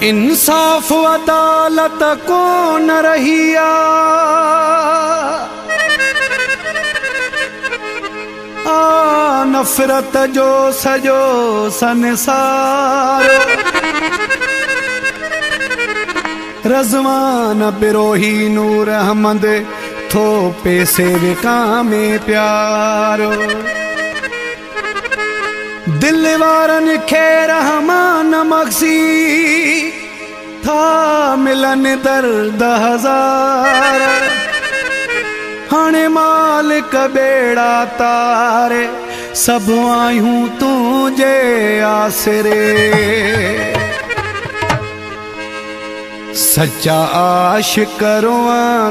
इंसाफ अदालत कोन रहिया, नफरत जो सजो संसार। रज़वान बिरोही नूर अहमद थो पैसे विकामे प्यारो। दिल वारन खे रहमान मक्सी था मिलन दर्द हजार। हाणे मालिक बेड़ा तारे सब आयूं तुझे आसरे। सच्चा आशिक़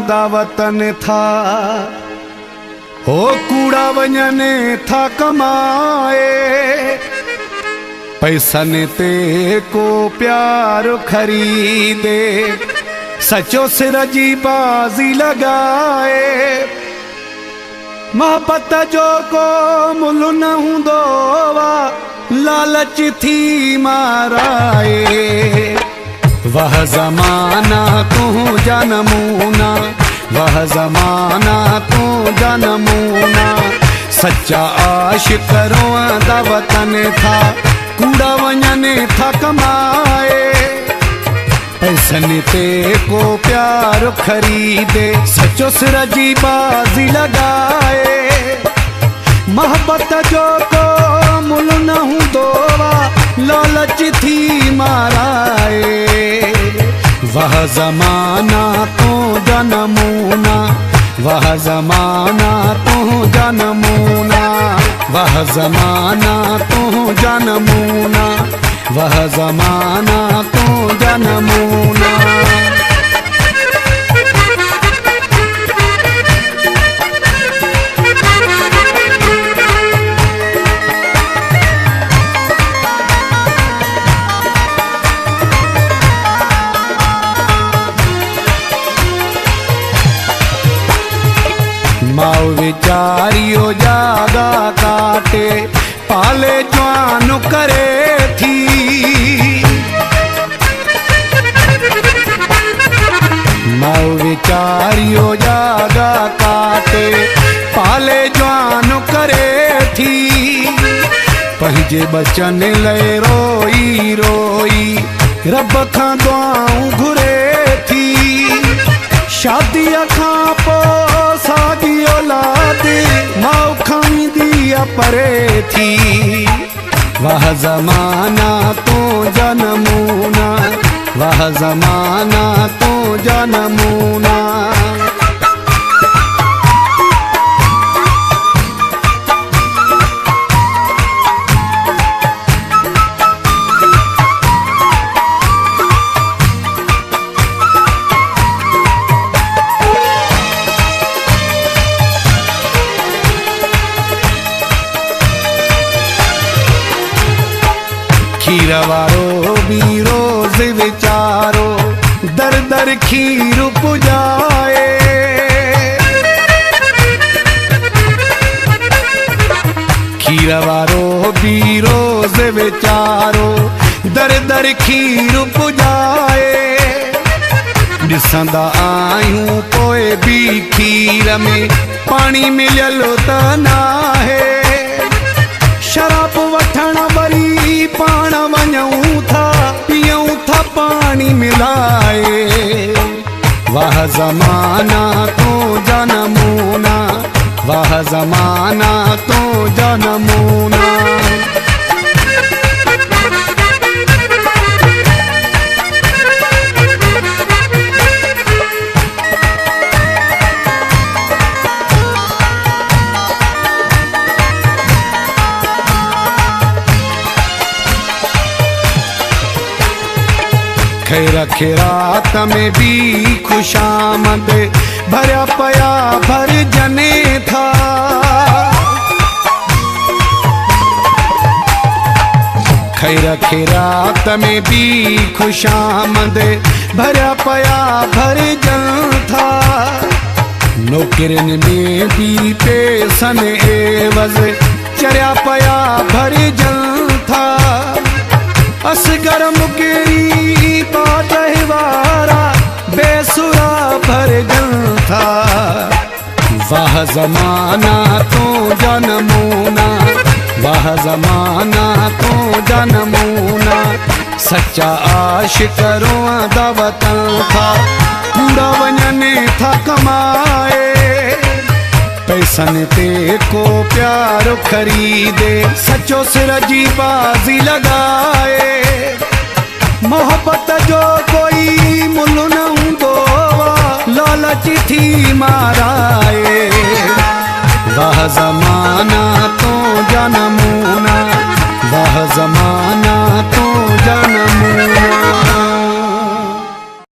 दावतन था हो कूड़ा वञने था कमाए। पैसन ते को प्यार खरीदे सचो सिर जी बाजी लगाए। मोहब्बत जो को मुल न हूंदो वा लालच थी माराए। वह ज़माना तू जा नमूना, वह ज़माना तू जा नमूना। सच्चा आशिक़ रोआंदा वतन था कूड़ा वञने था कमाए। पैसन ते को प्यार खरीदे सचो सिर जी बाजी लगाए। मोहब्बत जो को मुल न हूंदो वा लालच थी माराए। वह ज़माना तू जा नमूना, वह ज़माना तू जा नमूना। वह ज़माना तू जा नमूना, वह ज़माना तू जा नमूना। माओ विचारियो जागा काटे पाले जवान करे थी। माओ विचारियो जागा काटे पाले जवान करे थी। पंहिंजे बचन लय रोई रोई रब खां दुआऊं घुरे थी। शादीअ खां पोइ साॻी औलाद माउ खमींदी परे थी। वह ज़माना तू जा नमूना, वह ज़माना तू जा नमूना। खीर वारो भी रोज़ विचारो दर दर खीर पुजाए। खीर वारो भी रोज़ विचारो दर दर खीर पुजाए। ॾिसंदा आहियूं पोइ भी खीर में पानी मिलियल त नाहे। शराब वठण वरी पाण वञूं था पियूं था पानी मिलाए। वह ज़माना तू जा नमूना, वह ज़माना तू जा नमूना। खैर खैरात में भी खुशामद भरिया पया भर जने था। खैर खैरात में भी खुशामद भरिया पया भर जन था। नौकरन में भी पैसन एवज़ चरिया पया भर जन था। असगर मुकेरी तो जहवारा बेसुरा भर था। वाह जमाना तो जनमूना, वाह जमाना तो जनमूना, सच्चा आशिक रोआ दवता था। कूड़ा वञने था कमाए, पैसन ते को प्यार खरीदे, सचो सिर जी बाजी लगाए। मोहब्बत जो कोई मुल न हूंदो, लालच थी माराए। वाह ज़माना तो जनमूना, वाह ज़माना